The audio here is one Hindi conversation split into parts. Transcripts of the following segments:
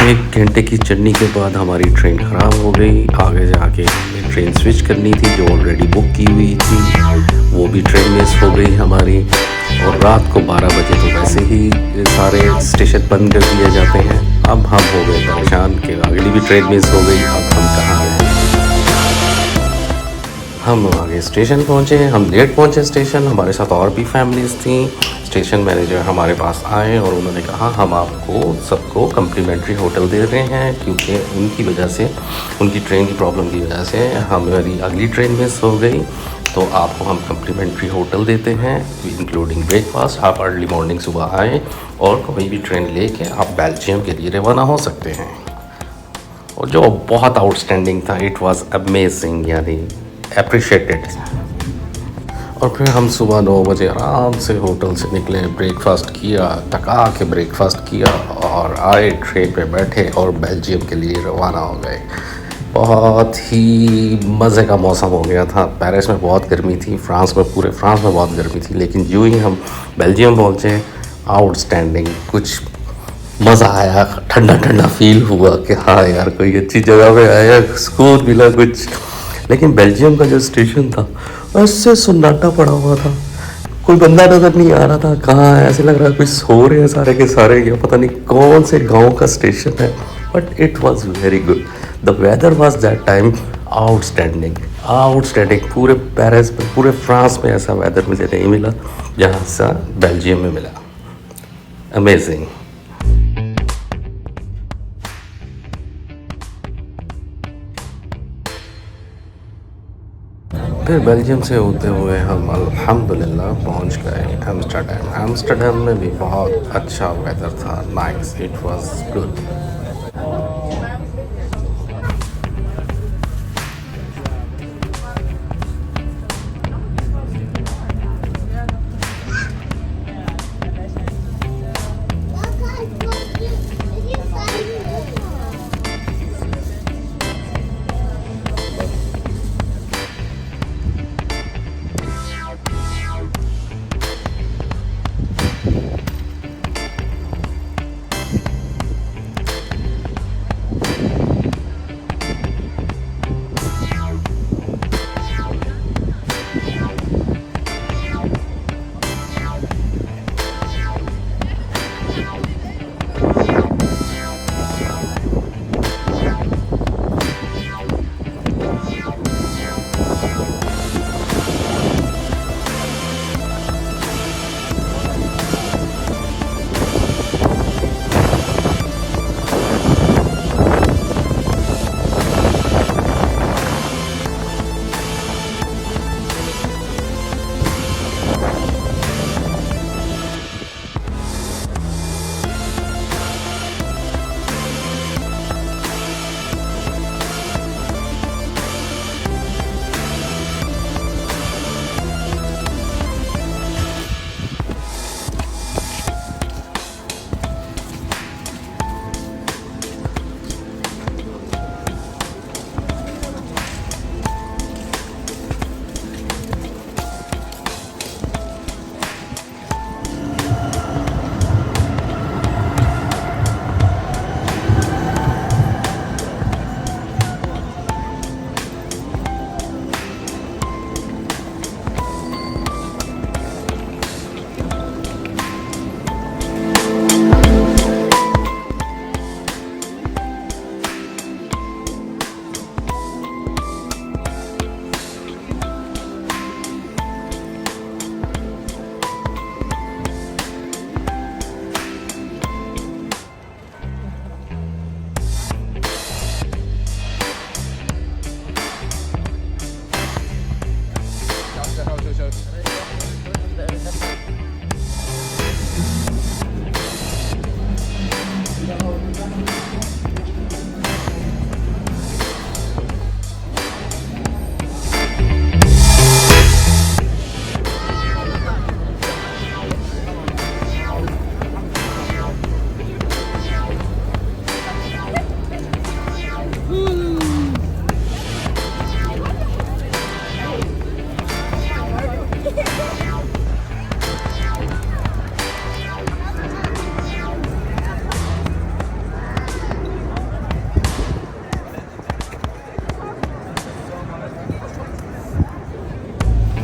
1 घंटे की जर्नी के बाद हमारी ट्रेन ख़राब हो गई। आगे जाके हमें ट्रेन स्विच करनी थी जो ऑलरेडी बुक की हुई थी, वो भी ट्रेन मिस हो गई हमारी। और रात को 12 बजे तो वैसे ही सारे स्टेशन बंद कर दिए जाते हैं। अब हम हो गए परेशान कि अगली भी ट्रेन मिस हो गई, अब हम कहाँ गए। हम आगे स्टेशन पहुँचे, हम लेट पहुँचे स्टेशन, हमारे साथ और भी फैमिलीज़ थी। स्टेशन मैनेजर हमारे पास आए और उन्होंने कहा हम आपको सबको कम्प्लीमेंट्री होटल दे रहे हैं, क्योंकि उनकी वजह से, उनकी ट्रेन की प्रॉब्लम की वजह से हमारी अगली ट्रेन मिस हो गई, तो आपको हम कम्प्लीमेंट्री होटल देते हैं इंक्लूडिंग ब्रेकफास्ट। आप अर्ली मॉर्निंग सुबह आएँ और कोई भी ट्रेन लेके आप बेल्जियम के लिए रवाना हो सकते हैं। और जो बहुत आउटस्टैंडिंग था, इट वाज अमेजिंग, यानी अप्रिशिएटेड। और फिर हम सुबह 9 बजे आराम से होटल से निकले, ब्रेकफास्ट किया, टका के ब्रेकफास्ट किया और आए, ट्रेन पे बैठे और बेल्जियम के लिए रवाना हो गए। बहुत ही मज़े का मौसम हो गया था। पेरिस में बहुत गर्मी थी, पूरे फ्रांस में बहुत गर्मी थी, लेकिन यूँ ही हम बेल्जियम पहुँचे, आउटस्टैंडिंग, कुछ मज़ा आया, ठंडा ठंडा फील हुआ कि हाँ यार कोई अच्छी जगह पे आया, सुकून मिला कुछ। लेकिन बेल्जियम का जो स्टेशन था उससे सन्नाटा पड़ा हुआ था, कोई बंदा नज़र नहीं आ रहा था। कहाँ है, ऐसे लग रहा है कोई सो रहे हैं सारे के सारे, या पता नहीं कौन से गांव का स्टेशन है। But it was very good. The weather was that time outstanding, outstanding. पूरे पेरिस में, पूरे फ्रांस में ऐसा वेदर मुझे नहीं मिला जहाँ सा बेल्जियम में मिला। अमेजिंग। फिर बेल्जियम से होते हुए हम अल्हम्दुलिल्लाह पहुंच गए एम्स्टर्डम। एम्स्टर्डम में भी बहुत अच्छा वेदर था, नाइस, इट वाज गुड।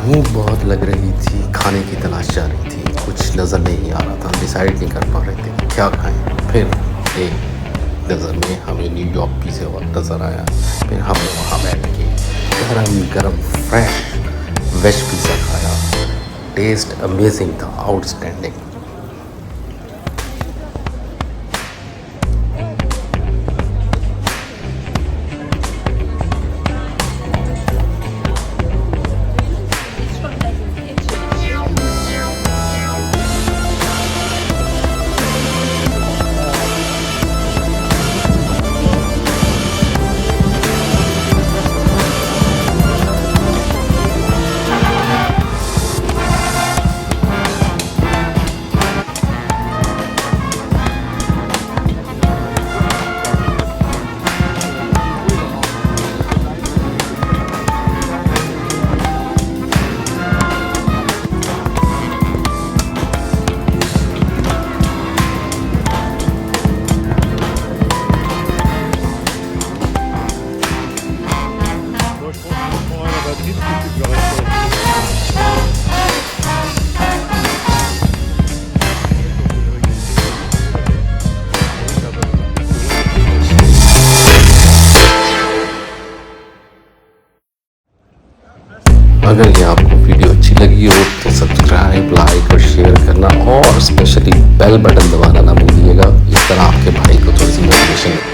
भूख बहुत लग रही थी, खाने की तलाश जा रही थी, कुछ नज़र नहीं आ रहा था, डिसाइड नहीं कर पा रहे थे क्या खाएं। फिर एक नज़र में हमें न्यूयॉर्क पिज़्ज़ा और नज़र आया। फिर हमने वहाँ बैठ के गरम गरम फ्रेश वेज पिज़्ज़ा खाया। टेस्ट अमेजिंग था, आउटस्टैंडिंग। अगर ये आपको वीडियो अच्छी लगी हो तो सब्सक्राइब, लाइक और शेयर करना और स्पेशली बेल बटन दबाना ना भूलिएगा। इस तरह आपके भाई को थोड़ी सी मोटिवेशन